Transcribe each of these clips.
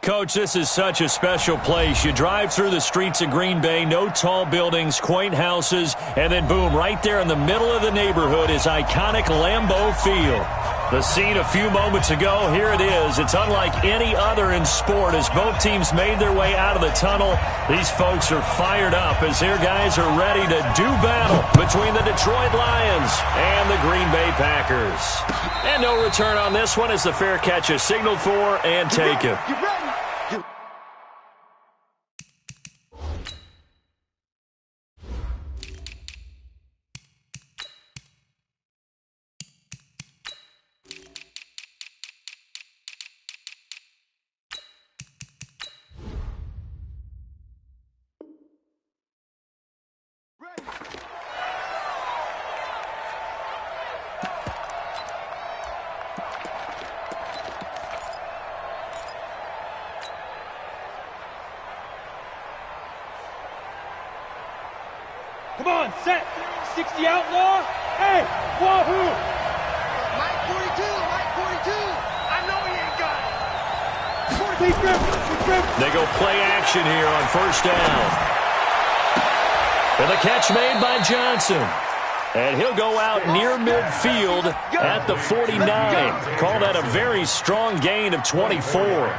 Coach, this is such a special place. You drive through the streets of Green Bay, no tall buildings, quaint houses, and then boom, right there in the middle of the neighborhood is iconic Lambeau Field. The scene a few moments ago, here it is. It's unlike any other in sport as both teams made their way out of the tunnel. These folks are fired up as their guys are ready to do battle between the Detroit Lions and the Green Bay Packers. And no return on this one as the fair catch is signaled for and taken. Come on, set. 60 outlaw. Hey, wahoo. Mike 42, Mike 42. I know he ain't got it. They go play action here on first down. And the catch made by Johnson. And he'll go out near midfield at the 49. Call that a very strong gain of 24.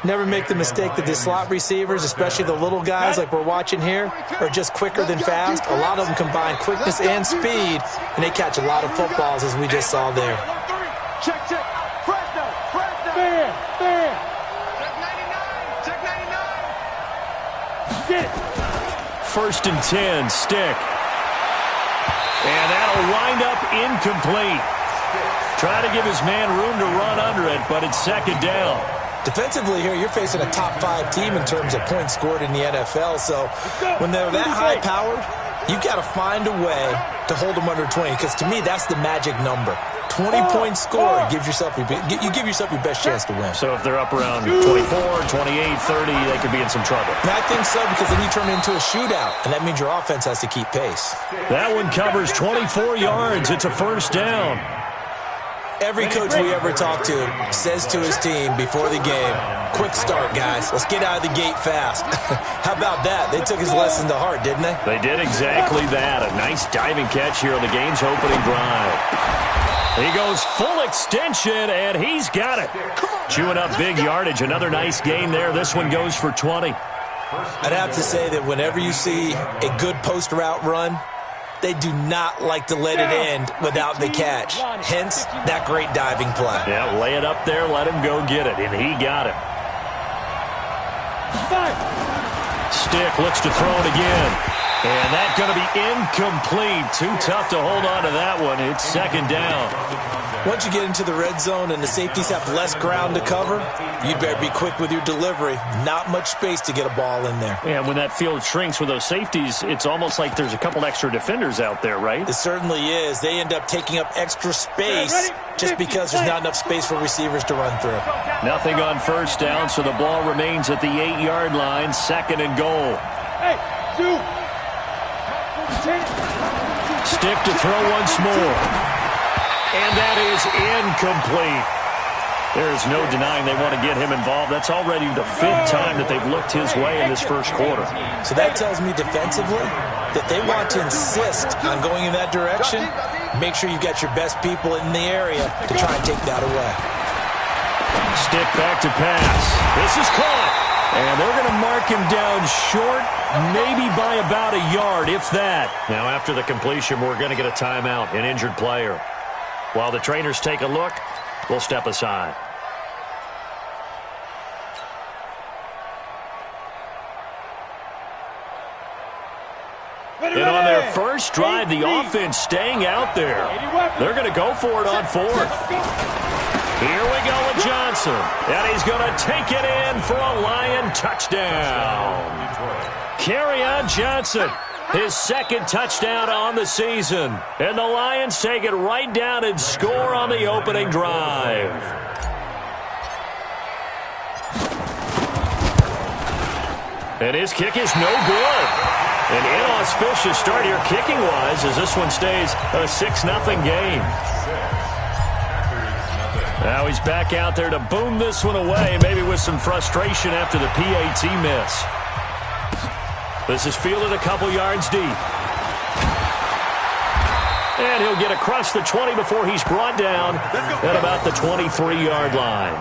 Never make the mistake that the slot receivers, especially the little guys like we're watching here, are just quicker than fast. A lot of them combine quickness and speed, and they catch a lot of footballs, as we just saw there. Check. Fresno. Bam. Check 99. Get it. First and 10, Stick. And that'll wind up incomplete. Try to give his man room to run under it, but it's second down. Defensively here, you're facing a top-5 team in terms of points scored in the NFL, so when they're that high-powered, you've got to find a way to hold them under 20, because to me, that's the magic number. 20 points scored, you give yourself your best chance to win. So if they're up around 24, 28, 30, they could be in some trouble. And I think so, because then you turn it into a shootout, and that means your offense has to keep pace. That one covers 24 yards. It's a first down. Every coach we ever talk to says to his team before the game, quick start, guys. Let's get out of the gate fast. How about that? They took his lesson to heart, didn't they? They did exactly that. A nice diving catch here on the game's opening drive. He goes full extension, and he's got it. Chewing up big yardage. Another nice gain there. This one goes for 20. I'd have to say that whenever you see a good post route run, they do not like to let it end without the catch. Hence, that great diving play. Yeah, lay it up there, let him go get it, and he got it. Stick looks to throw it again. And that's going to be incomplete. Too tough to hold on to that one. It's second down. Once you get into the red zone and the safeties have less ground to cover, you'd better be quick with your delivery. Not much space to get a ball in there. Yeah, when that field shrinks with those safeties, it's almost like there's a couple extra defenders out there, right? It certainly is. They end up taking up extra space just because there's not enough space for receivers to run through. Nothing on first down, so the ball remains at the 8-yard line, second and goal. Hey, two. Stick to throw once more. And that is incomplete. There's no denying they want to get him involved. That's already the 5th time that they've looked his way in this first quarter. So that tells me defensively that they want to insist on going in that direction. Make sure you've got your best people in the area to try and take that away. Stick back to pass. This is caught. And they're going to mark him down short, maybe by about a yard, if that. Now, after the completion, we're going to get a timeout, an injured player. While the trainers take a look, we'll step aside. And on their first drive, the offense staying out there. They're going to go for it on 4th. Here we go with Johnson. And he's going to take it in for a Lion touchdown. Kerryon Johnson, his 2nd touchdown on the season. And the Lions take it right down and score on the opening drive. And his kick is no good. An inauspicious start here kicking-wise as this one stays a 6-0 game. Now he's back out there to boom this one away, maybe with some frustration after the PAT miss. This is fielded a couple yards deep. And he'll get across the 20 before he's brought down at about the 23-yard line.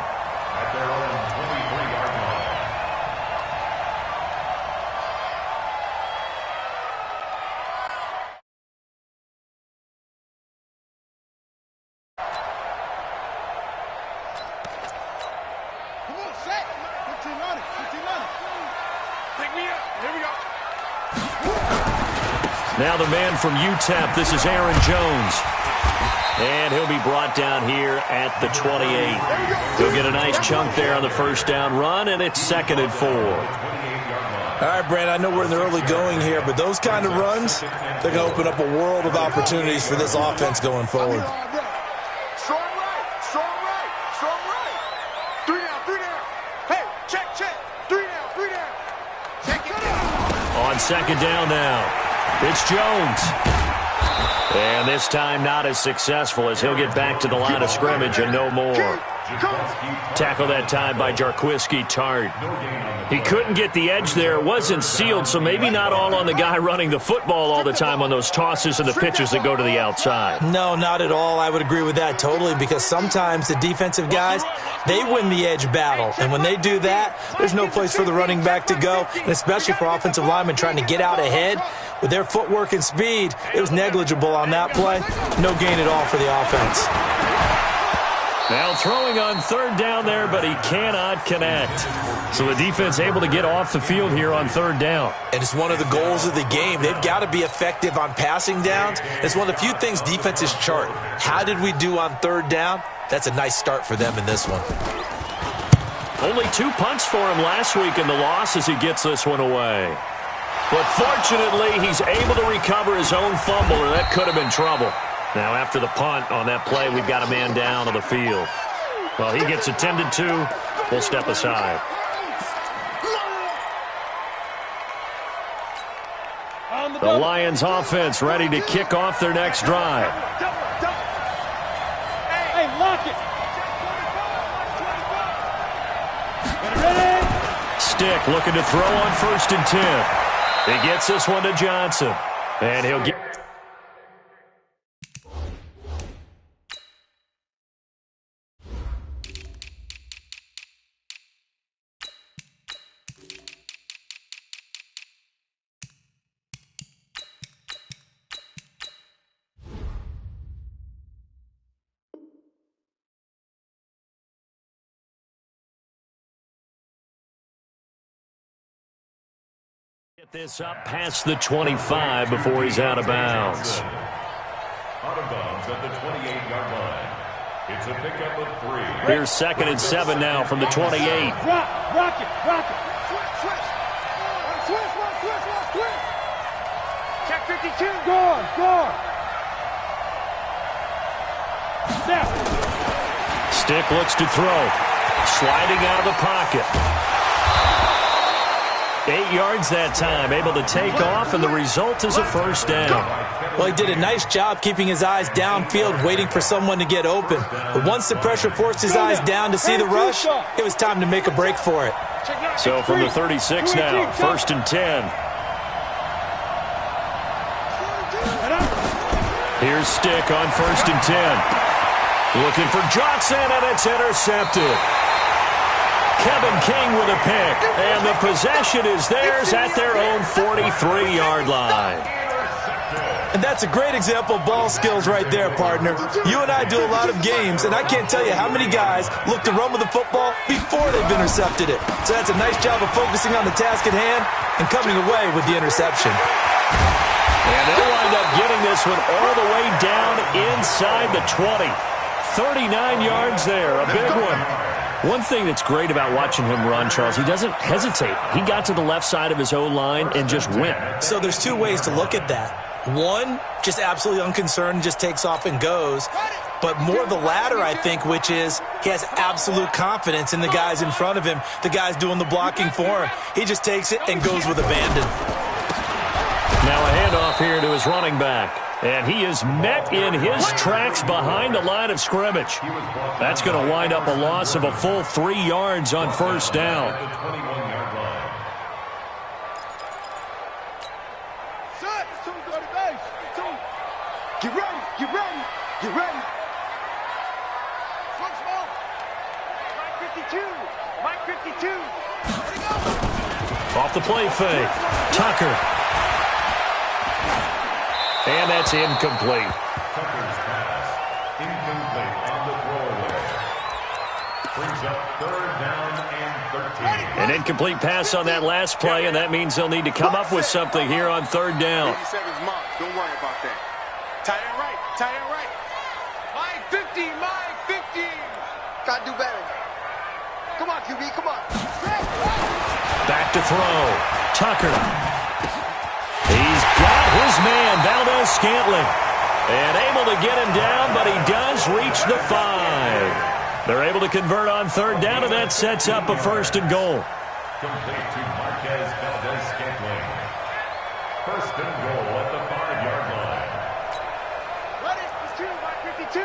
Now the man from UTEP, this is Aaron Jones. And he'll be brought down here at the 28. He'll get a nice chunk there on the first down run, and it's 2nd and 4. All right, Brand, I know we're in the early going here, but those kind of runs, they're going to open up a world of opportunities for this offense going forward. Strong right. 3 down. Hey, check. 3 down. Check it out. On 2nd down now. It's Jones. And this time not as successful as he'll get back to the line of scrimmage and no more. Tackle that time by Jarquiski Tart. He couldn't get the edge there. It wasn't sealed, so maybe not all on the guy running the football all the time on those tosses and the pitches that go to the outside. No, not at all. I would agree with that totally, because sometimes the defensive guys, they win the edge battle. And when they do that, there's no place for the running back to go, and especially for offensive linemen trying to get out ahead. With their footwork and speed, it was negligible on that play. No gain at all for the offense. Now throwing on 3rd down there, but he cannot connect. So the defense able to get off the field here on 3rd down. And it's one of the goals of the game. They've got to be effective on passing downs. It's one of the few things defenses chart. How did we do on 3rd down? That's a nice start for them in this one. Only 2 punts for him last week in the loss as he gets this one away. But fortunately, he's able to recover his own fumble, or that could have been trouble. Now, after the punt on that play, we've got a man down on the field. Well, he gets attended to. We'll step aside. The Lions offense ready to kick off their next drive. Hey, lock it. Ready? Stick looking to throw on 1st and 10. He gets this one to Johnson. And he'll get... Get this up past the 25 before he's out of bounds. Out of bounds at the 28-yard line. It's a pickup of 3. Here's 2nd and 7 now from the 28. Rock it. Switch. Check 52. Gone. Snap. Stick looks to throw. Sliding out of the pocket. 8 yards that time, able to take off, and the result is a 1st down. Well, he did a nice job keeping his eyes downfield, waiting for someone to get open. But once the pressure forced his eyes down to see the rush, it was time to make a break for it. So from the 36 now, 1st and 10. Here's Stick on 1st and 10. Looking for Johnson, and it's intercepted. Kevin King with a pick, and the possession is theirs at their own 43-yard line. And that's a great example of ball skills right there, partner. You and I do a lot of games, and I can't tell you how many guys look to run with the football before they've intercepted it. So that's a nice job of focusing on the task at hand and coming away with the interception. And they'll wind up getting this one all the way down inside the 20. 39 yards there, a big one. One thing that's great about watching him run, Charles, he doesn't hesitate. He got to the left side of his O-line and just went. So there's 2 ways to look at that. One, just absolutely unconcerned, just takes off and goes. But more the latter, I think, which is he has absolute confidence in the guys in front of him, the guys doing the blocking for him. He just takes it and goes with abandon. Now a handoff here to his running back. And he is met in his tracks behind the line of scrimmage. That's going to wind up a loss of a full 3 yards on first down. Get ready, get ready, get ready. Slow, slow. Mike 52, Mike 52. Ready, go. Off the play fake. Tucker. And that's incomplete. Tucker's pass, incomplete on the throwaway. Brings up 3rd down and 13. An incomplete pass on that last play, and that means they'll need to come up with something here on 3rd down. Don't worry about that. Tight end right, tight end right. Mike 50, Mike 50. Gotta do better. Come on, QB, come on. Back to throw. Tucker. He's got his man, Valdez-Scantling. And able to get him down, but he does reach the 5. They're able to convert on 3rd down, and that sets up a 1st and goal. Complete to Marquez Valdez-Scantling. 1st and goal at the 5-yard line. Ready, it's 2, Mike 52.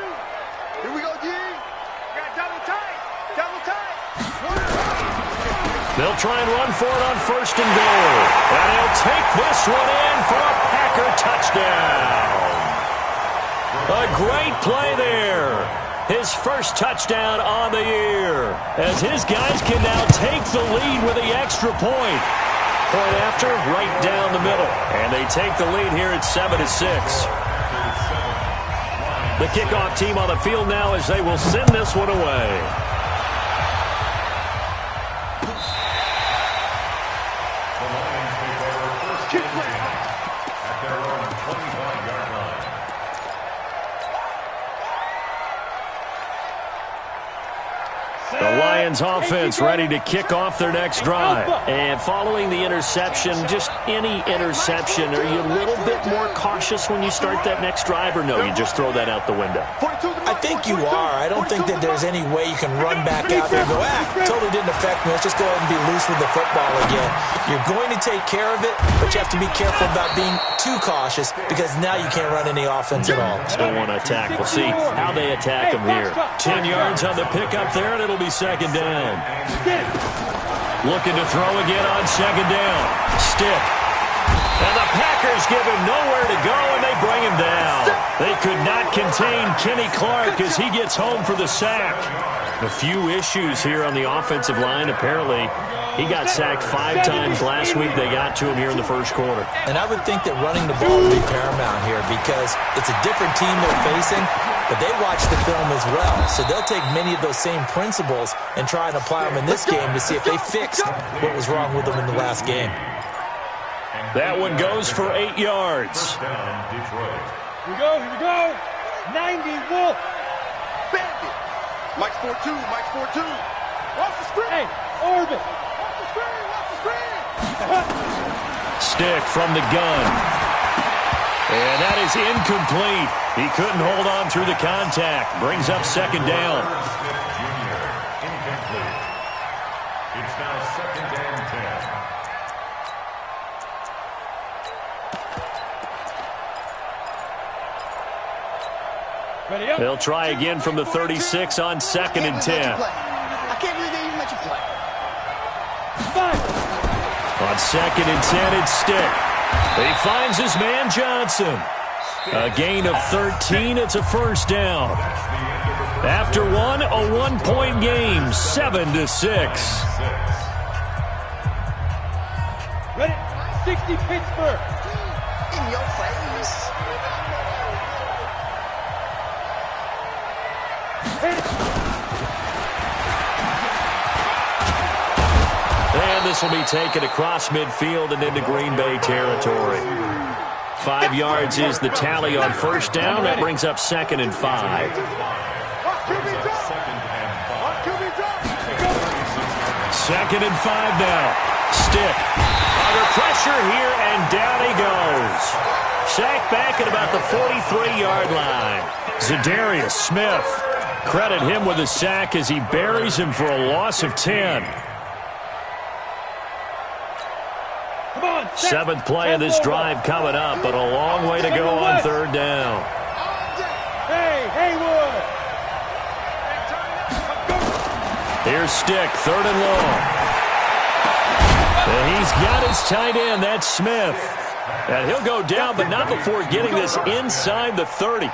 Here we go, D. We got double tight, double tight. They'll try and run for it on 1st and goal. And he'll take this one in for a Packer touchdown. A great play there. His first touchdown on the year, as his guys can now take the lead with the extra point. Point after, right down the middle. And they take the lead here at 7-6. The kickoff team on the field now as they will send this one away. At their own 25-yard line. The Lions offense ready to kick off their next drive. And following the interception, just any interception, are you a little bit more cautious when you start that next drive, or no, you just throw that out the window? I think you are. I don't think that there's any way you can run back out there and go, totally didn't affect me. Let's just go ahead and be loose with the football again. You're going to take care of it, but you have to be careful about being too cautious because now you can't run any offense at all. Still want to attack. We'll see how they attack them here. 10 yards on the pickup there, and it'll be 2nd down. Looking to throw again on 2nd down. Stick. And the Packers give him nowhere to go, and they bring him down. They could not contain Kenny Clark as he gets home for the sack. A few issues here on the offensive line. Apparently, he got sacked 5 times last week. They got to him here in the 1st quarter. And I would think that running the ball would be paramount here because it's a different team they're facing, but they watch the film as well. So they'll take many of those same principles and try and apply them in this game to see if they fixed what was wrong with them in the last game. That one goes for 8 yards. Here we go, here we go. 90 Wolf. Bandit. Mike's 4-2, Mike's 4-2. Watch the screen. Hey, Orbit. Watch the screen, watch the screen. Stick from the gun. And that is incomplete. He couldn't hold on through the contact. Brings up 2nd down. Incomplete. It's now 2nd and 10. Ready up. They'll try again from the 36 on 2nd and 10. I can't believe they even let you play. 5. On 2nd and 10, it's Stick. He finds his man Johnson. A gain of 13. It's a 1st down. After one, a 1-point game, 7-6. Ready? 60 Pittsburgh. In your face. And this will be taken across midfield and into Green Bay territory. 5 yards is the tally on 1st down. That brings up 2nd and 5. 2nd and 5 now. Stick. Under pressure here, and down he goes. Sacked back at about the 43-yard line. Zadarius Smith. Credit him with a sack as he buries him for a loss of 10. Come on, Seventh play of this drive coming up, but a long way to go on third down. Hey, Haywood. Here's Stick, third and long. And he's got his tight end, that's Smith. And he'll go down, but not before getting this inside the 30.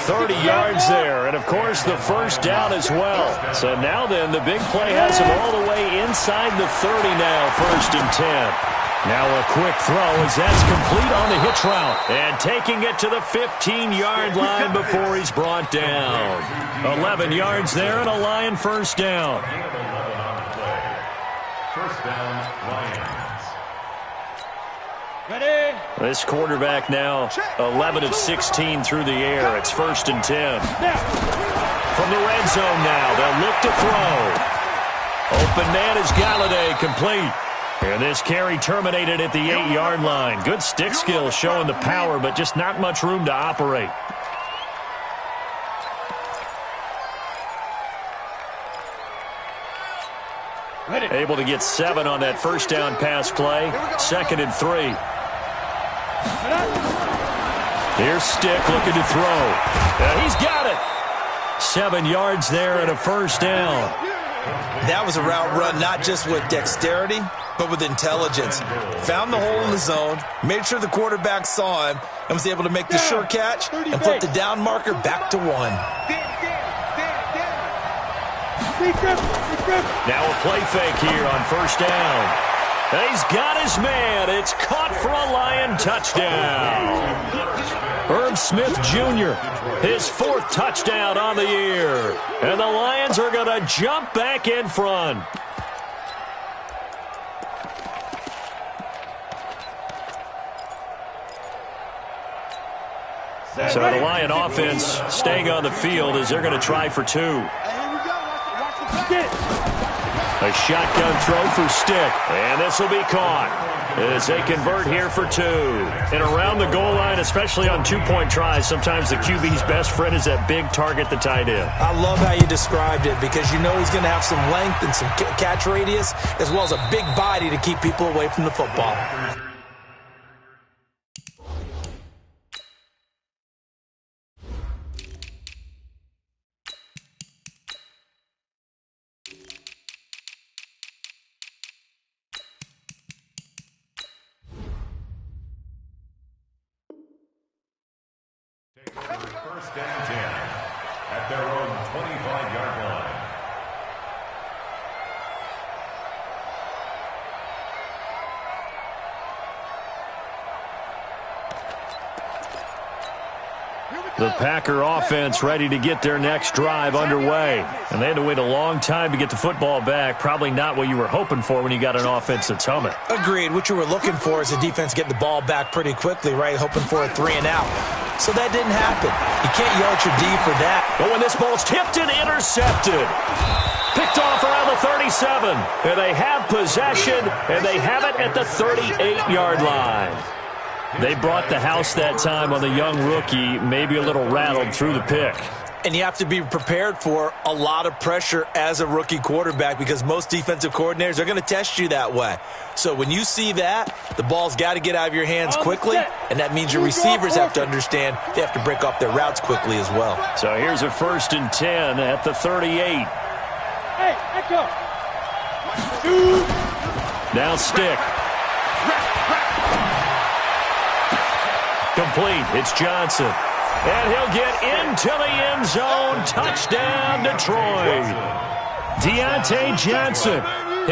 30 yards there, and of course the first down as well. So now then, the big play has him all the way inside the 30 now, first and 10. Now a quick throw as that's complete on the hitch route. And taking it to the 15-yard line before he's brought down. 11 yards there and a Lion first down. First down, Lions. Ready? This quarterback now 11 of 16 through the air. It's first and 10. From the red zone now, they'll look to throw. Open man is Galladay, complete. And this carry terminated at the 8-yard line. Good stick skill showing the power, but just not much room to operate. Able to get 7 on that first down pass play. Second and 3. Here's Stick looking to throw. He's got it. 7 yards there and a first down. That was a route run not just with dexterity, but with intelligence. Found the hole in the zone, made sure the quarterback saw him, and was able to make the sure catch and flip the down marker back to 1. Now a play fake here on first down. And he's got his man. It's caught for a Lion touchdown. Herb Smith Jr., his 4th touchdown on the year. And the Lions are going to jump back in front. So the Lion offense staying on the field as they're going to try for 2. A shotgun throw for Stick, and this will be caught as they convert here for 2. And around the goal line, especially on 2-point tries, sometimes the QB's best friend is that big target, the tight end. I love how you described it because you know he's going to have some length and some catch radius as well as a big body to keep people away from the football. First and 10 at their own 25-yard line. The Packer offense ready to get their next drive underway. And they had to wait a long time to get the football back. Probably not what you were hoping for when you got an offense that's humming. Agreed. What you were looking for is the defense getting the ball back pretty quickly, right? Hoping for a 3 and out. So that didn't happen. You can't yell at your D for that. But when this ball's tipped and intercepted. Picked off around the 37. And they have possession, and they have it at the 38-yard line. They brought the house that time on the young rookie, maybe a little rattled through the pick. And you have to be prepared for a lot of pressure as a rookie quarterback because most defensive coordinators are going to test you that way. So when you see that, the ball's got to get out of your hands quickly, and that means your receivers have to understand they have to break off their routes quickly as well. So here's a first and 10 at the 38. Hey, echo. Now Stick. Complete. It's Johnson. And he'll get into the end zone. Touchdown, Detroit. Deontay Johnson,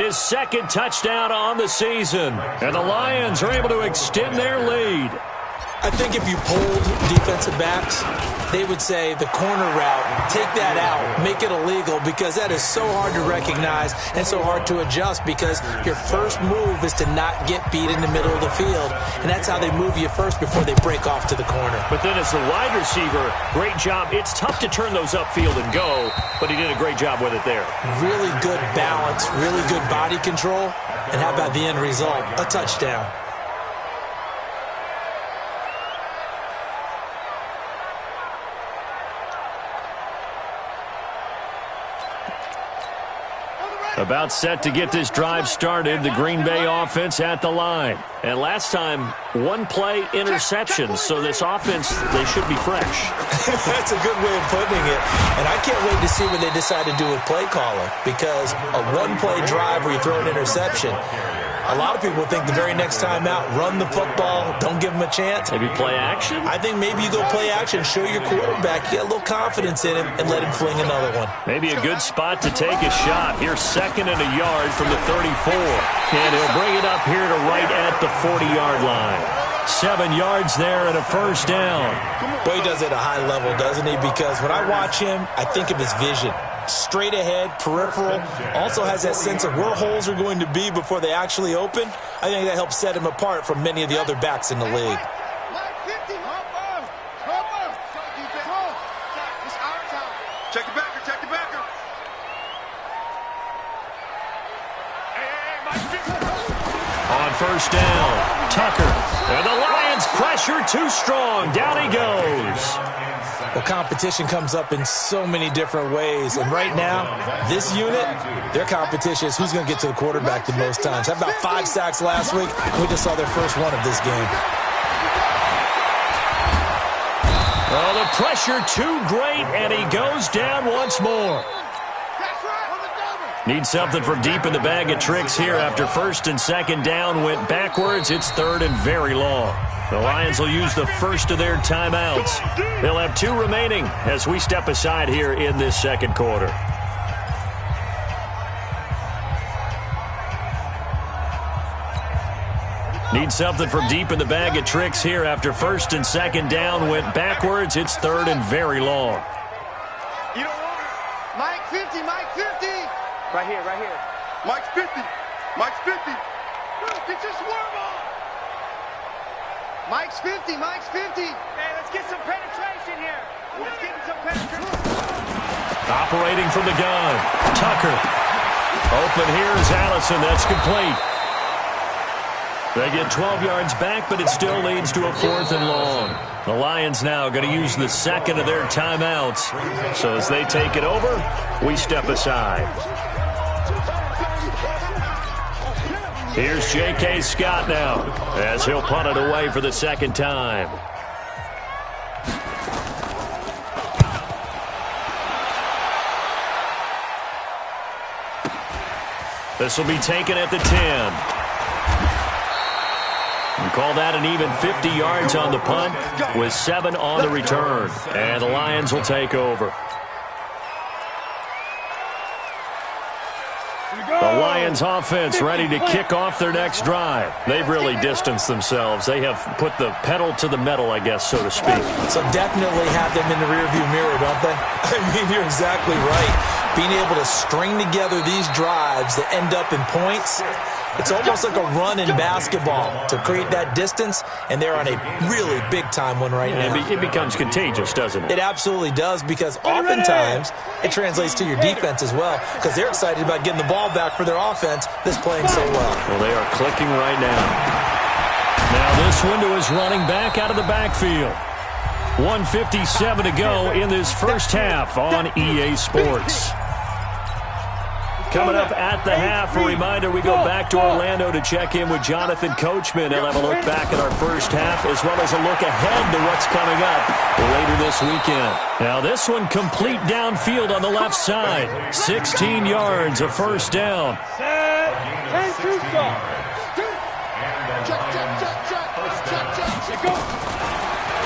his 2nd touchdown on the season. And the Lions are able to extend their lead. I think if you polled defensive backs, they would say the corner route, take that out, make it illegal because that is so hard to recognize and so hard to adjust because your first move is to not get beat in the middle of the field. And that's how they move you first before they break off to the corner. But then as the wide receiver, great job. It's tough to turn those upfield and go, but he did a great job with it there. Really good balance, really good body control. And how about the end result? A touchdown. About set to get this drive started, the Green Bay offense at the line. And last time, one play interception. So this offense, they should be fresh. That's a good way of putting it. And I can't wait to see what they decide to do with play calling, because a one-play drive where you throw an interception, a lot of people think the very next time out, run the football, don't give them a chance. Maybe play action? I think maybe you go play action, show your quarterback, you get a little confidence in him, and let him fling another one. Maybe a good spot to take a shot. Here's 2nd and a yard from the 34. And he'll bring it up here to right at the 40-yard line. 7 yards there and a first down. Boy, he does it at a high level, doesn't he? Because when I watch him, I think of his vision. Straight ahead, peripheral, also has that sense of where holes are going to be before they actually open. I think that helps set him apart from many of the other backs in the league. Check the backer, check the backer. On first down, Tucker. And the Lions pressure too strong. Down he goes. Well, competition comes up in so many different ways. And right now, this unit, their competition is who's going to get to the quarterback the most times. Had about 5 sacks last week. We just saw their first one of this game. Oh, the pressure too great, and he goes down once more. Need something from deep in the bag of tricks here after 1st and 2nd down went backwards. It's 3rd and very long. The Lions will use the first of their timeouts. They'll have 2 remaining as we step aside here in this 2nd quarter. Need something from deep in the bag of tricks here after 1st and 2nd down went backwards. It's 3rd and very long. You don't want it. Mike 50, Mike 50. Right here, right here. Mike's 50. Mike's 50. Get your swerve on. Mike's 50, Mike's 50. Hey, let's get some penetration here. Let's get some penetration. Operating from the gun, Tucker. Open here is Allison. That's complete. They get 12 yards back, but it still leads to a 4th and long. The Lions now going to use the 2nd of their timeouts. So as they take it over, we step aside. Here's J.K. Scott now as he'll punt it away for the 2nd time. This will be taken at the 10. We call that an even 50 yards on the punt with 7 on the return. And the Lions will take over. The Lions offense ready to kick off their next drive. They've really distanced themselves. They have put the pedal to the metal, I guess, so to speak. So definitely have them in the rearview mirror, don't they? I mean, you're exactly right. Being able to string together these drives that end up in points, it's almost like a run in basketball to create that distance, and they're on a really big-time one right now. It becomes contagious, doesn't it? It absolutely does, because oftentimes it translates to your defense as well, because they're excited about getting the ball back for their offense that's playing so well. Well, they are clicking right now. Now this window is running back out of the backfield. 1:57 to go in this first half on EA Sports. Coming up at the half, a reminder, we go back to Orlando to check in with Jonathan Coachman. He'll have a look back at our first half as well as a look ahead to what's coming up later this weekend. Now this one complete downfield on the left side. 16 yards, a first down. And 2 stop.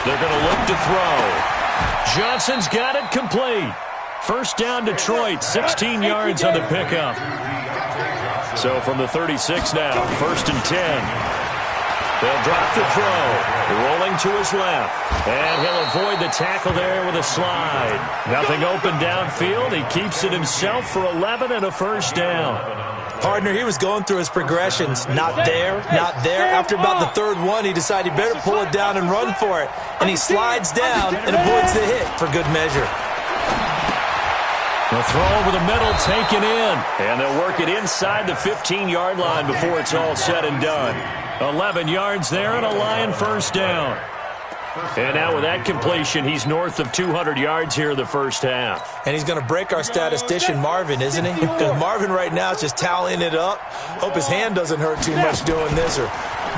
They're going to look to throw. Johnson's got it complete. First down Detroit, 16 yards on the pickup. So from the 36 now, 1st and 10. They'll drop the throw, rolling to his left. And he'll avoid the tackle there with a slide. Nothing open downfield. He keeps it himself for 11 and a first down. Partner, he was going through his progressions. Not there, not there. After about the 3rd one, he decided he better pull it down and run for it. And he slides down and avoids the hit for good measure. The throw over the middle taken in. And they'll work it inside the 15-yard line before it's all said and done. 11 yards there and a Lion first down. And now with that completion, he's north of 200 yards here in the first half. And he's going to break our statistician, Marvin, isn't he? Because Marvin right now is just tallying it up. Hope his hand doesn't hurt too much doing this, or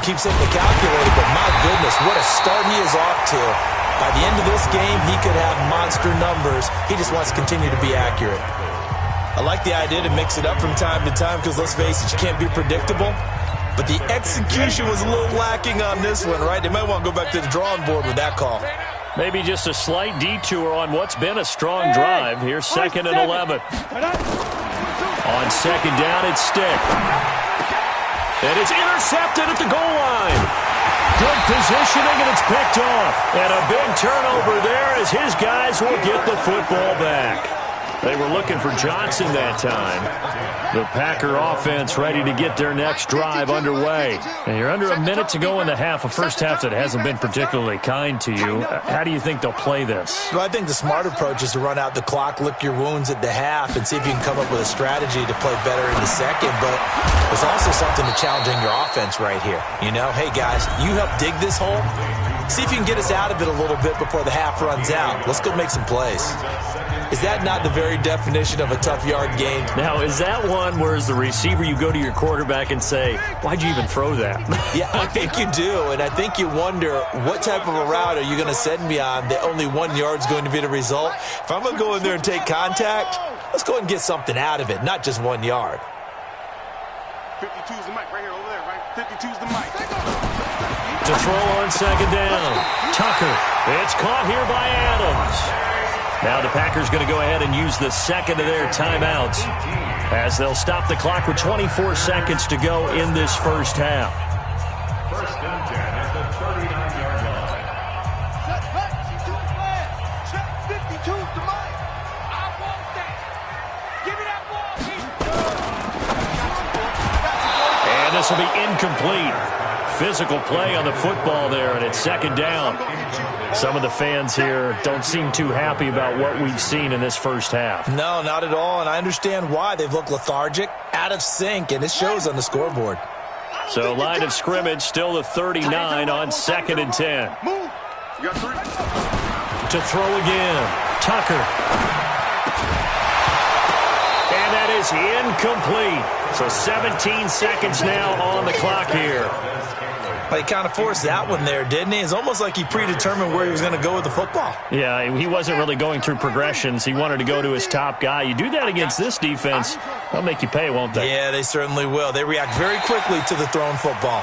keeps hitting the calculator, but my goodness, what a start he is off to. By the end of this game, he could have monster numbers. He just wants to continue to be accurate. I like the idea to mix it up from time to time because, let's face it, you can't be predictable. But the execution was a little lacking on this one, right? They might want to go back to the drawing board with that call. Maybe just a slight detour on what's been a strong drive. Here's 2nd and 11. On 2nd down, it's Stick. And it's intercepted at the goal line. Good positioning, and it's picked off. And a big turnover there as his guys will get the football back. They were looking for Johnson that time. The Packer offense ready to get their next drive underway. And you're under a minute to go in the half, a first half that hasn't been particularly kind to you. How do you think they'll play this? Well, I think the smart approach is to run out the clock, lick your wounds at the half, and see if you can come up with a strategy to play better in the second. But there's also something to challenging your offense right here. You know, hey, guys, you help dig this hole. See if you can get us out of it a little bit before the half runs out. Let's go make some plays. Is that not the very definition of a tough yard gain? Now, is that one where as the receiver you go to your quarterback and say, why'd you even throw that? Yeah, I think you do, and I think you wonder what type of a route are you going to send me on that only 1 yard's going to be the result? If I'm going to go in there and take contact, let's go ahead and get something out of it, not just 1 yard. 52's the mic right here, over there, right? 52's the mic. To throw on 2nd down. Tucker. It's caught here by Adams. Now the Packers going to go ahead and use the second of their timeouts as they'll stop the clock with 24 seconds to go in this first half. 1st and 10 at the 39-yard line. Set back, she's doing flat. Check 52's the mic. I want that. Give me that ball. And this will be incomplete. Physical play on the football there, and it's 2nd down. Some of the fans here don't seem too happy about what we've seen in this first half. No, not at all, and I understand why. They've looked lethargic, out of sync, and it shows on the scoreboard. So line of scrimmage still the 39 on 2nd and 10. Move. You got 3. To throw again. Tucker. And that is incomplete. So 17 seconds now on the clock here. He kind of forced that one there, didn't he? It's almost like he predetermined where he was going to go with the football. Yeah, he wasn't really going through progressions. He wanted to go to his top guy. You do that against this defense, they'll make you pay, won't they? Yeah, they certainly will. They react very quickly to the thrown football.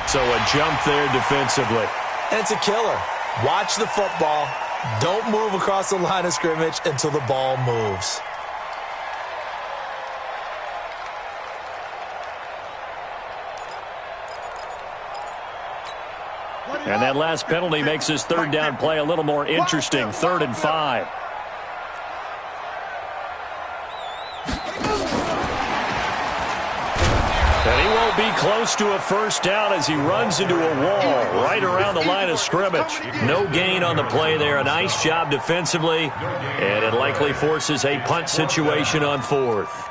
So a jump there defensively. And it's a killer. Watch the football. Don't move across the line of scrimmage until the ball moves. And that last penalty makes his 3rd down play a little more interesting. 3rd and 5. And he won't be close to a first down as he runs into a wall right around the line of scrimmage. No gain on the play there. A nice job defensively. And it likely forces a punt situation on 4th.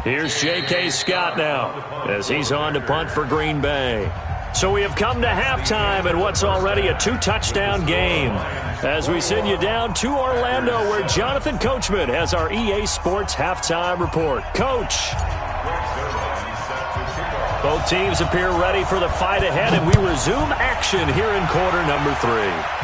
Here's J.K. Scott now as he's on to punt for Green Bay. So we have come to halftime in what's already a 2-touchdown game as we send you down to Orlando where Jonathan Coachman has our EA Sports halftime report. Coach. Both teams appear ready for the fight ahead, and we resume action here in quarter number 3.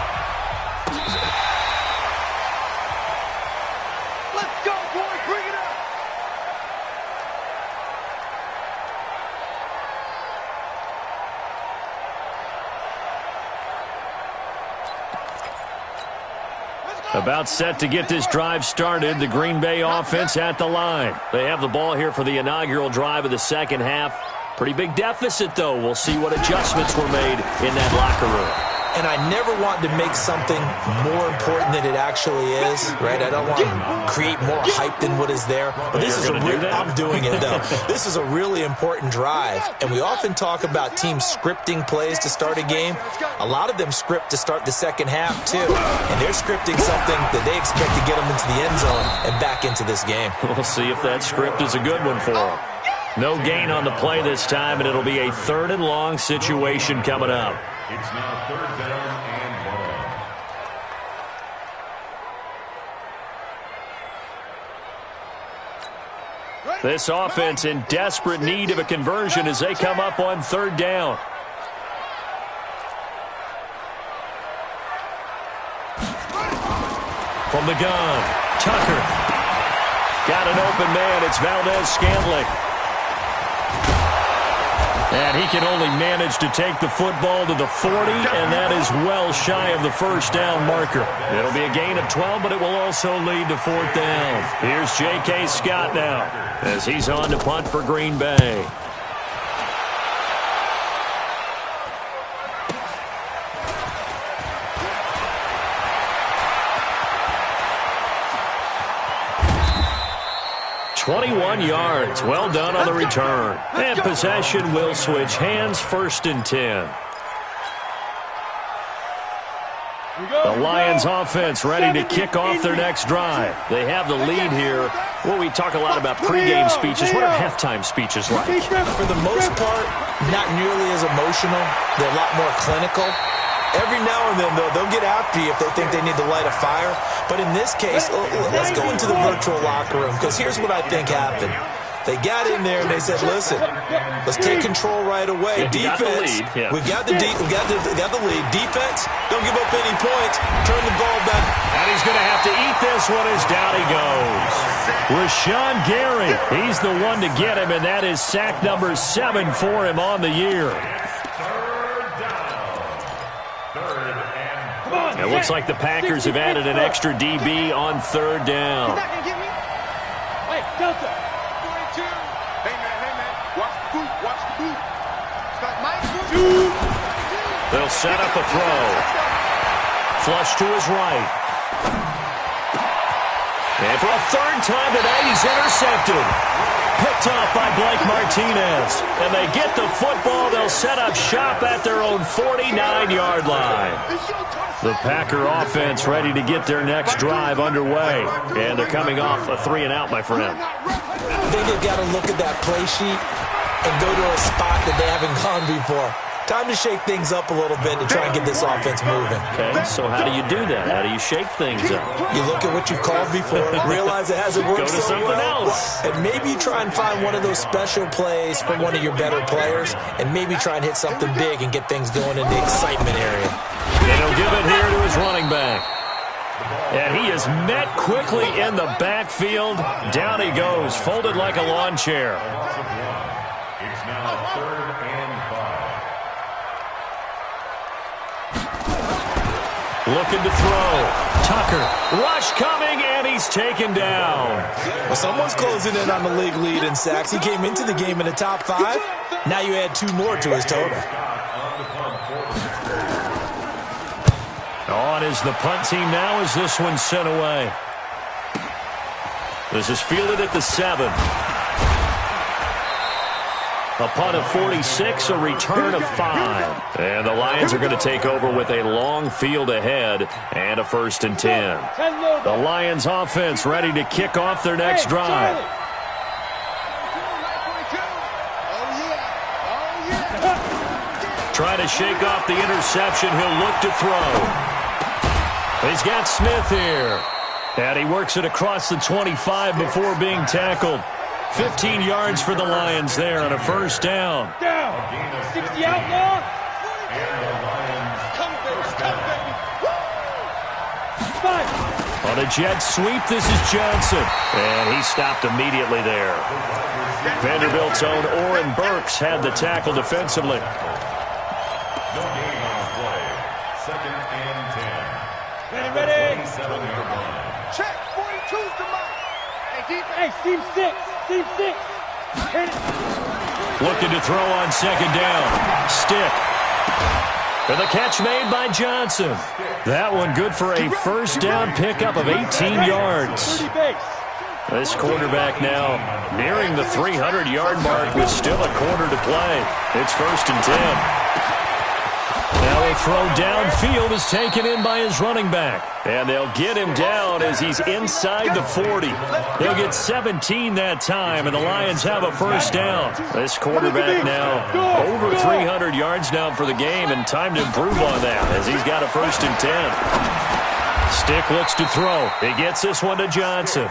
About set to get this drive started. The Green Bay offense at the line. They have the ball here for the inaugural drive of the second half. Pretty big deficit, though. We'll see what adjustments were made in that locker room. And I never want to make something more important than it actually is, right? I don't want to create more hype than what is there. But this is I'm doing it, though. This is a really important drive. And we often talk about teams scripting plays to start a game. A lot of them script to start the second half, too. And they're scripting something that they expect to get them into the end zone and back into this game. We'll see if that script is a good one for them. No gain on the play this time, and it'll be a 3rd and long situation coming up. It's now 3rd down and 1. This offense in desperate need of a conversion as they come up on third down. From the gun, Tucker. Got an open man. It's Valdez-Scantling. And he can only manage to take the football to the 40, and that is well shy of the first down marker. It'll be a gain of 12, but it will also lead to fourth down. Here's J.K. Scott now as he's on to punt for Green Bay. .21 yards. Well done on the return. And possession will switch hands, 1st and 10. The Lions offense ready to kick off their next drive. They have the lead here. Well, we talk a lot about pregame speeches. What are halftime speeches like? For the most part, not nearly as emotional. They're a lot more clinical. Every now and then, though, they'll get after you if they think they need to light a fire. But in this case, let's go into the virtual locker room, because here's what I think happened. They got in there and they said, listen, let's take control right away. Defense, we got the lead. Defense, don't give up any points. Turn the ball back. And he's going to have to eat this one as down he goes. Rashawn Gary, he's the one to get him, and that is sack number 7 for him on the year. It looks like the Packers have added an extra DB on third down. Wait, Delta. 42. Hey, man. Watch the boot. Start Mike. They'll set up a throw. Flush to his right. And for a third time today, he's intercepted. Picked off by Blake Martinez. And they get the football. They'll set up shop at their own 49-yard line. The Packer offense ready to get their next drive underway. And they're coming off a 3-and-out, my friend. I think they've got to look at that play sheet and go to a spot that they haven't gone before. Time to shake things up a little bit to try and get this offense moving. Okay, so how do you do that? How do you shake things up? You look at what you've called before, realize it hasn't worked so well. Go to something else. And maybe you try and find one of those special plays from one of your better players, and maybe try and hit something big and get things going in the excitement area. And he'll give it here to his running back. And he is met quickly in the backfield. Down he goes, folded like a lawn chair. It's now 3rd and 5. Looking to throw. Tucker. Rush coming, and he's taken down. Well, someone's closing in on the league lead in sacks. He came into the game in the top 5. Now you add 2 more to his total. On is the punt team now as this one's sent away. This is fielded at the 7. A punt of 46, a return of 5. And the Lions are going to take over with a long field ahead and a 1st and 10. The Lions offense ready to kick off their next drive. Trying to shake off the interception. He'll look to throw. He's got Smith here. And he works it across the 25 before being tackled. 15 yards for the Lions there on a 1st down. 60 outlaw. On a jet sweep, this is Johnson. And he stopped immediately there. Vanderbilt's own Oren Burks had the tackle defensively. No gain on the play. 2nd and 10. Ready. 27-yard line. Check. 42's the mark. Hey, team 6. Team 6. Hit it. Looking to throw on 2nd down. Stick. And the catch made by Johnson. That one good for a 1st down pickup of 18 yards. This quarterback now nearing the 300-yard mark with still a quarter to play. It's 1st and 10. Now a throw downfield is taken in by his running back. And they'll get him down as he's inside the 40. They'll get 17 that time, and the Lions have a 1st down. This quarterback now over 300 yards now for the game, and time to improve on that as he's got a 1st and 10. Stick looks to throw. He gets this one to Johnson.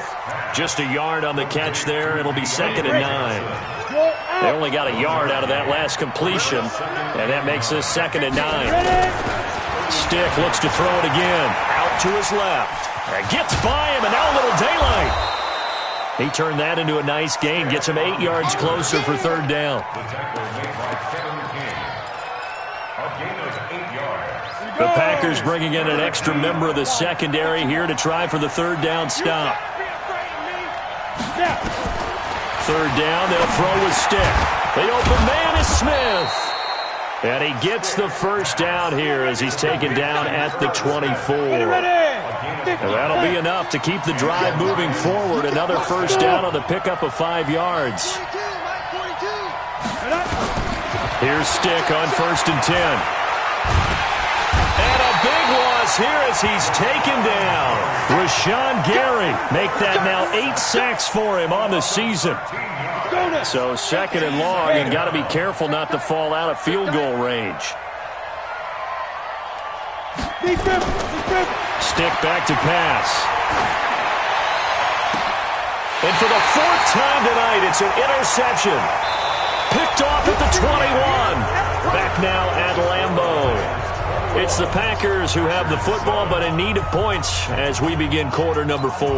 Just a yard on the catch there. It'll be 2nd and 9. They only got a yard out of that last completion, and that makes this 2nd and 9. Stick looks to throw it again. Out to his left. And gets by him, and now a little daylight. He turned that into a nice gain. Gets him 8 yards closer for 3rd down. The Packers bringing in an extra member of the secondary here to try for the 3rd down stop. 3rd down, they'll throw with Stick. The open man is Smith. And he gets the 1st down here as he's taken down at the 24. And that'll be enough to keep the drive moving forward. Another 1st down on the pickup of 5 yards. Here's Stick on 1st and 10. And a big loss here as he's taken down. Rashawn Gary make that now 8 sacks for him on the season. So 2nd and long, and got to be careful not to fall out of field goal range. Stick back to pass. And for the 4th time tonight, it's an interception. Picked off at the 21. Back now at Lambeau. It's the Packers who have the football, but in need of points as we begin quarter number 4.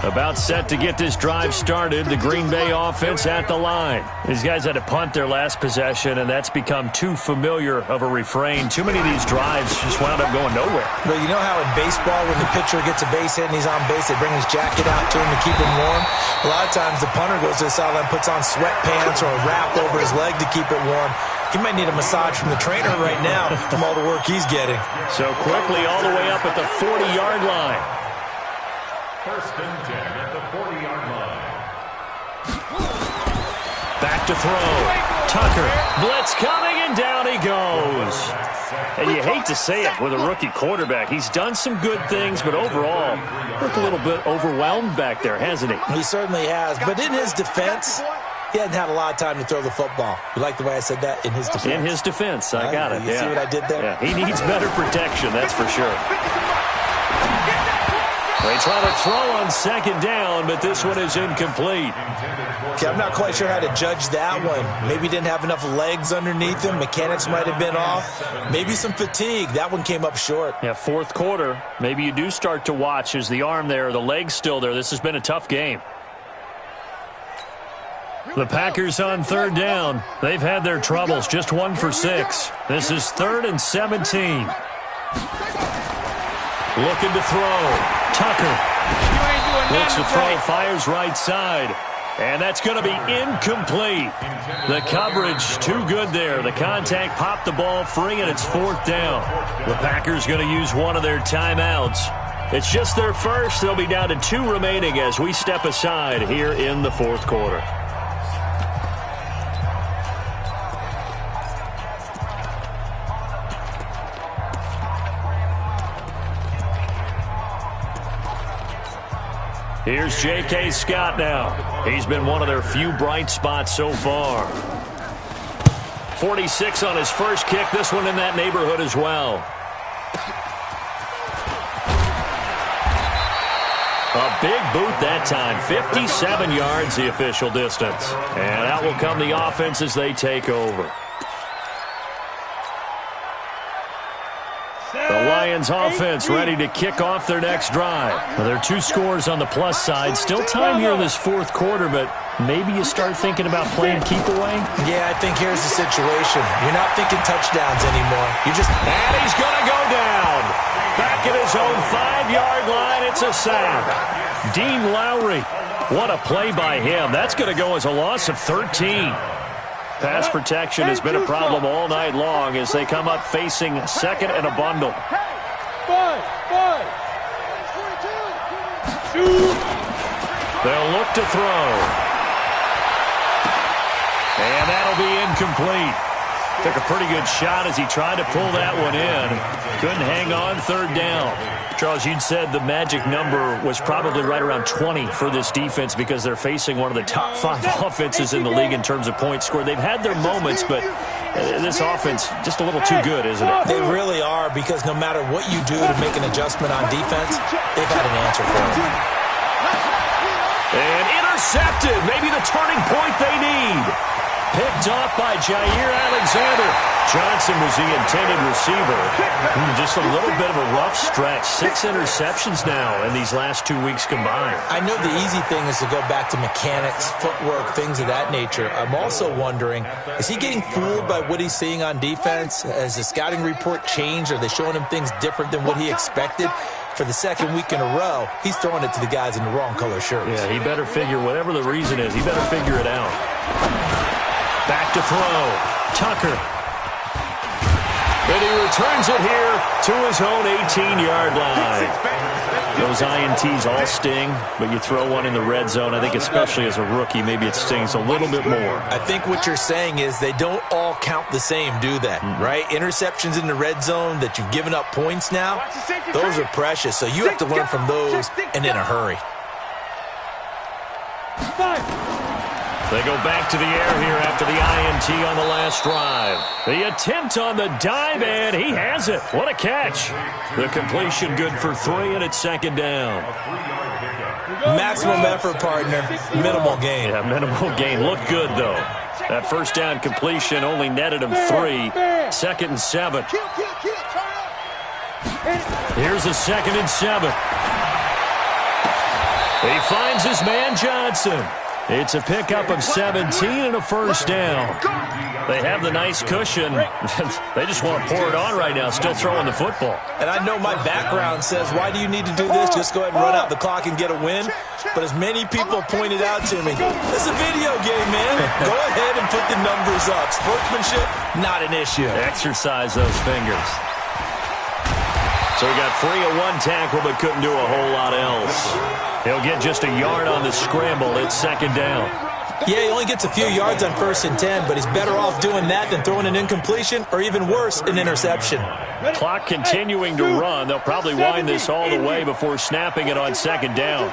About set to get this drive started. The Green Bay offense at the line. These guys had to punt their last possession, and that's become too familiar of a refrain. Too many of these drives just wound up going nowhere. Well, you know how in baseball, when the pitcher gets a base hit and he's on base, they bring his jacket out to him to keep him warm? A lot of times the punter goes to the sideline, puts on sweatpants or a wrap over his leg to keep it warm. He might need a massage from the trainer right now from all the work he's getting. So quickly all the way up at the 40-yard line. 1st and 10 at the 40-yard line. Back to throw. Tucker. Blitz coming, and down he goes. And you hate to say it with a rookie quarterback. He's done some good things, but overall, looked a little bit overwhelmed back there, hasn't he? He certainly has. But in his defense, he hadn't had a lot of time to throw the football. You like the way I said that? In his defense. In his defense. I got it. You see what I did there? Yeah, he needs better protection, that's for sure. They try to throw on 2nd down, but this one is incomplete. Okay, I'm not quite sure how to judge that one. Maybe he didn't have enough legs underneath him. Mechanics might have been off. Maybe some fatigue. That one came up short. Yeah, 4th quarter. Maybe you do start to watch as the arm there, the leg's still there. This has been a tough game. The Packers on 3rd down. They've had their troubles, just 1 for 6. This is 3rd and 17. Looking to throw. Tucker. Looks to throw, fires right side. And that's going to be incomplete. The coverage too good there. The contact popped the ball free, and it's 4th down. The Packers going to use one of their timeouts. It's just their first. They'll be down to 2 remaining as we step aside here in the 4th quarter. Here's J.K. Scott now. He's been one of their few bright spots so far. 46 on his first kick. This one in that neighborhood as well. A big boot that time. 57 yards the official distance. And out will come the offense as they take over. The Lions offense ready to kick off their next drive. Well, there are 2 scores on the plus side. Still time here in this 4th quarter, but maybe you start thinking about playing keep away? Yeah, I think here's the situation. You're not thinking touchdowns anymore. You're just... And he's going to go down. Back at his own 5-yard line, it's a sack. Dean Lowry, what a play by him. That's going to go as a loss of 13. Pass protection has been a problem all night long as they come up facing 2nd and a bundle. They'll look to throw. And that'll be incomplete. Took a pretty good shot as he tried to pull that one in. Couldn't hang on 3rd down. Charles, you'd said the magic number was probably right around 20 for this defense because they're facing one of the top 5 offenses in the league in terms of points scored. They've had their moments, but This offense just a little too good, isn't it? They really are, because no matter what you do to make an adjustment on defense, they've had an answer for it. And intercepted. Maybe the turning point they need. Picked off by Jair Alexander. Johnson was the intended receiver. Just a little bit of a rough stretch. 6 interceptions now in these last 2 weeks combined. I know the easy thing is to go back to mechanics, footwork, things of that nature. I'm also wondering, is he getting fooled by what he's seeing on defense? Has the scouting report changed? Are they showing him things different than what he expected? For the second week in a row, he's throwing it to the guys in the wrong color shirts. Yeah, he better figure, whatever the reason is, he better figure it out. Back to throw. Tucker. And he returns it here to his own 18-yard line. Those INTs all sting, but you throw one in the red zone, I think especially as a rookie, maybe it stings a little bit more. I think what you're saying is they don't all count the same, do they? Right? Interceptions in the red zone that you've given up points now, those are precious. So you have to learn from those and in a hurry. They go back to the air here after the INT on the last drive. The attempt on the dive, and he has it. What a catch. The completion good for 3, and it's second down. Maximum effort, partner. Minimal gain. Yeah, minimal gain. Looked good, though. That first down completion only netted him 3. 2nd and 7. Here's a 2nd and 7. He finds his man Johnson. It's a pickup of 17 and a first down. They have the nice cushion. They just want to pour it on right now, still throwing the football. And I know my background says, why do you need to do this? Just go ahead and run out the clock and get a win. But as many people pointed out to me, this is a video game, man. Go ahead and put the numbers up. Sportsmanship, not an issue. Exercise those fingers. So he got free of 1 tackle but couldn't do a whole lot else. He'll get just a yard on the scramble. It's second down. Yeah, he only gets a few yards on 1st and 10, but he's better off doing that than throwing an incompletion or even worse, an interception. Clock continuing to run. They'll probably wind this all the way before snapping it on second down.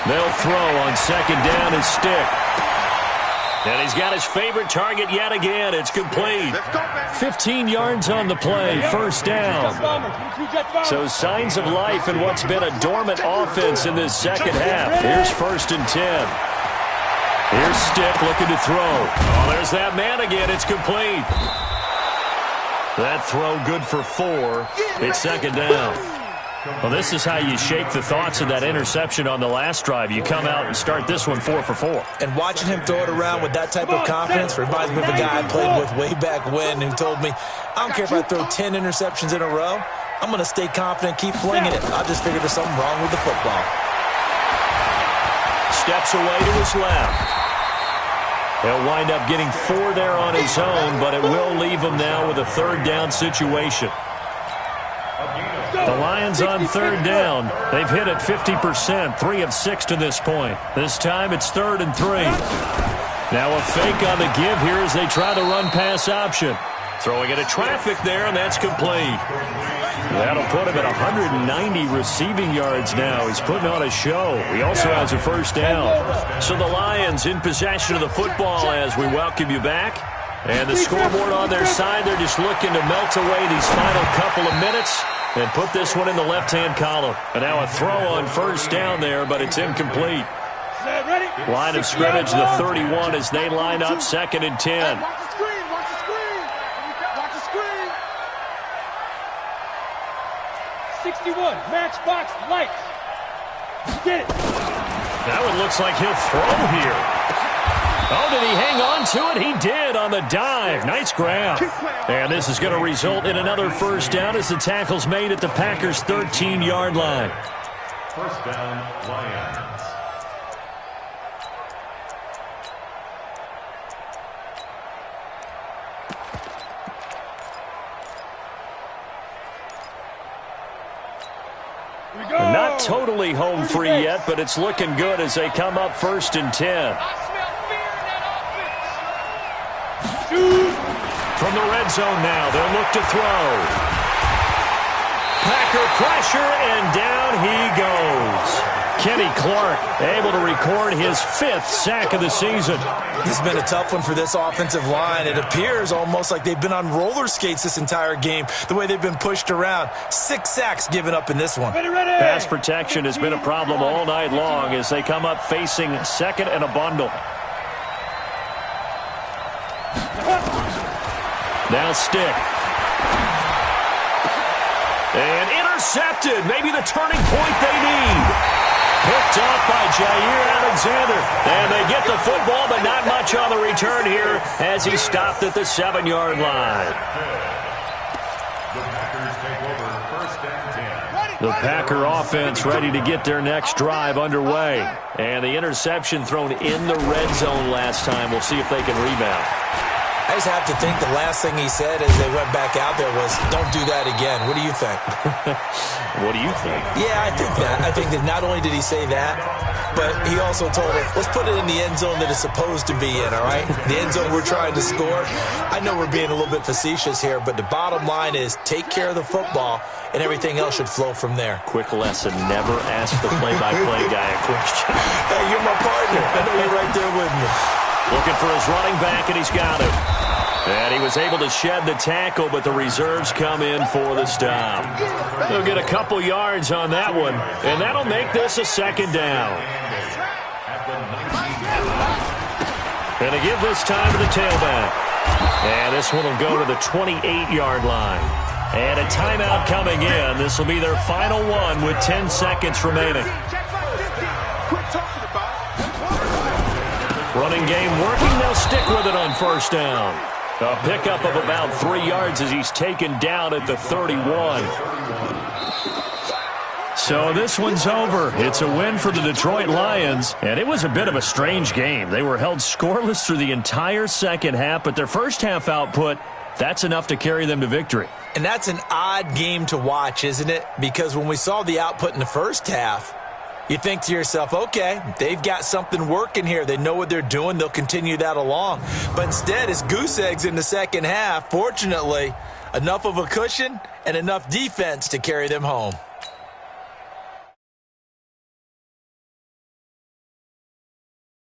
They'll throw on second down and stick. And he's got his favorite target yet again. It's complete. 15 yards on the play. First down. So signs of life in what's been a dormant offense in this second half. Here's 1st and 10. Here's Stick looking to throw. Oh, there's that man again. It's complete. That throw good for 4. It's second down. Well, this is how you shake the thoughts of that interception on the last drive. You come out and start this one 4 for 4. And watching him throw it around with that type of confidence reminds me of a guy I played with way back when who told me, I don't care if I throw 10 interceptions in a row. I'm going to stay confident, keep flinging it. I just figured there's something wrong with the football. Steps away to his left. He'll wind up getting 4 there on his own, but it will leave him now with a 3rd down situation. The Lions on 3rd down. They've hit it 50%, 3 of 6 to this point. This time it's 3rd and 3. Now a fake on the give here as they try the run-pass option. Throwing it at traffic there, and that's complete. That'll put him at 190 receiving yards now. He's putting on a show. He also has a first down. So the Lions in possession of the football as we welcome you back. And the scoreboard on their side, they're just looking to melt away these final couple of minutes and put this one in the left-hand column. And now a throw on first down there, but it's incomplete. Line of scrimmage, the 31 as they line up 2nd and 10. Watch the screen, watch the screen. Watch the screen. 61, matchbox lights. Get it. Now it looks like he'll throw here. Oh, did he hang on to it? He did on the dive. Nice grab. And this is going to result in another first down as the tackle's made at the Packers' 13-yard line. First down, Lions. Not totally home free yet, but it's looking good as they come up 1st and 10. From the red zone now, they'll look to throw. Packer pressure, and down he goes. Kenny Clark able to record his 5th sack of the season. This has been a tough one for this offensive line. It appears almost like they've been on roller skates this entire game, the way they've been pushed around. 6 sacks given up in this one. Ready, ready. Pass protection has been a problem all night long as they come up facing 2nd and a bundle. Now stick. And intercepted. Maybe the turning point they need. Picked off by Jair Alexander. And they get the football, but not much on the return here as he stopped at the 7-yard line. The Packer offense ready to get their next drive underway. And the interception thrown in the red zone last time. We'll see if they can rebound. I just have to think the last thing he said as they went back out there was, don't do that again. What do you think? What do you think? Yeah, I think that. I think that not only did he say that, but he also told him, let's put it in the end zone that it's supposed to be in, all right? The end zone we're trying to score. I know we're being a little bit facetious here, but the bottom line is take care of the football, and everything else should flow from there. Quick lesson, never ask the play-by-play guy a question. Hey, you're my partner. I know you're right there with me. Looking for his running back, and he's got it. And he was able to shed the tackle, but the reserves come in for the stop. They'll get a couple yards on that one, and that'll make this a 2nd down. And to give this time to the tailback. And this one will go to the 28-yard line. And a timeout coming in. This will be their final one with 10 seconds remaining. Running game working. They'll stick with it on 1st down. A pickup of about 3 yards as he's taken down at the 31. So this one's over. It's a win for the Detroit Lions, and it was a bit of a strange game. They were held scoreless through the entire second half, but their first half output, that's enough to carry them to victory. And that's an odd game to watch, isn't it? Because when we saw the output in the first half, you think to yourself, okay, they've got something working here. They know what they're doing. They'll continue that along. But instead, it's goose eggs in the second half. Fortunately, enough of a cushion and enough defense to carry them home.